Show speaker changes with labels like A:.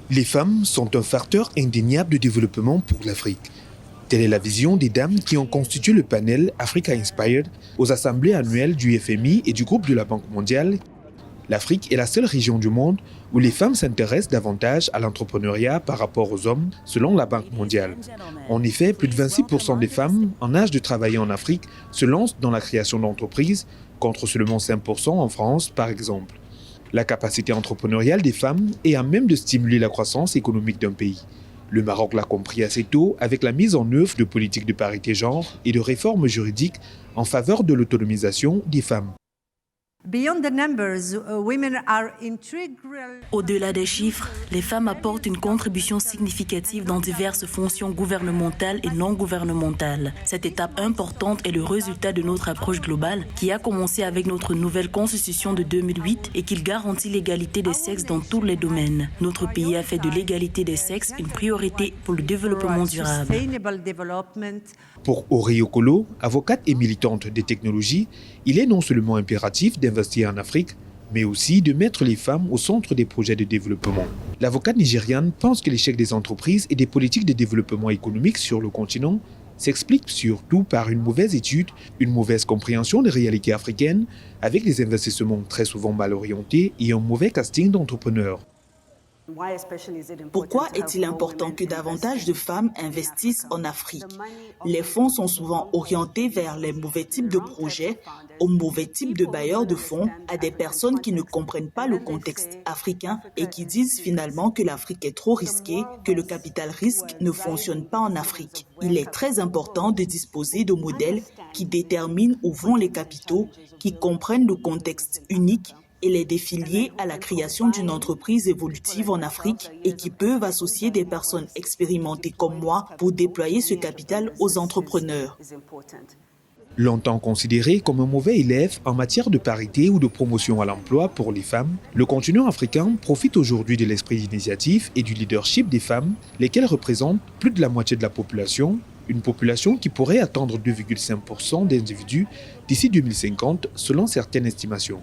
A: Les femmes sont un facteur indéniable de développement pour l'Afrique. Telle est la vision des dames qui ont constitué le panel Africa Inspired aux assemblées annuelles du FMI et du groupe de la Banque mondiale. L'Afrique est la seule région du monde où les femmes s'intéressent davantage à l'entrepreneuriat par rapport aux hommes, selon la Banque mondiale. En effet, plus de 26% des femmes en âge de travailler en Afrique se lancent dans la création d'entreprises, contre seulement 5% en France, par exemple. La capacité entrepreneuriale des femmes est à même de stimuler la croissance économique d'un pays. Le Maroc l'a compris assez tôt avec la mise en œuvre de politiques de parité genre et de réformes juridiques en faveur de l'autonomisation des femmes.
B: Au-delà des chiffres, les femmes apportent une contribution significative dans diverses fonctions gouvernementales et non gouvernementales. Cette étape importante est le résultat de notre approche globale qui a commencé avec notre nouvelle constitution de 2008 et qui garantit l'égalité des sexes dans tous les domaines. Notre pays a fait de l'égalité des sexes une priorité pour le développement durable.
A: Pour Ori Okolo, avocate et militante des technologies, il est non seulement impératif d'investir en Afrique, mais aussi de mettre les femmes au centre des projets de développement. L'avocate nigériane pense que l'échec des entreprises et des politiques de développement économique sur le continent s'explique surtout par une mauvaise étude, une mauvaise compréhension des réalités africaines, avec des investissements très souvent mal orientés et un mauvais casting d'entrepreneurs.
C: Pourquoi est-il important que davantage de femmes investissent en Afrique? Les fonds sont souvent orientés vers les mauvais types de projets, aux mauvais types de bailleurs de fonds, à des personnes qui ne comprennent pas le contexte africain et qui disent finalement que l'Afrique est trop risquée, que le capital risque ne fonctionne pas en Afrique. Il est très important de disposer de modèles qui déterminent où vont les capitaux, qui comprennent le contexte unique et les défis liés à la création d'une entreprise évolutive en Afrique et qui peuvent associer des personnes expérimentées comme moi pour déployer ce capital aux entrepreneurs.
A: Longtemps considéré comme un mauvais élève en matière de parité ou de promotion à l'emploi pour les femmes, le continent africain profite aujourd'hui de l'esprit d'initiative et du leadership des femmes, lesquelles représentent plus de la moitié de la population, une population qui pourrait atteindre 2,5% d'individus d'ici 2050 selon certaines estimations.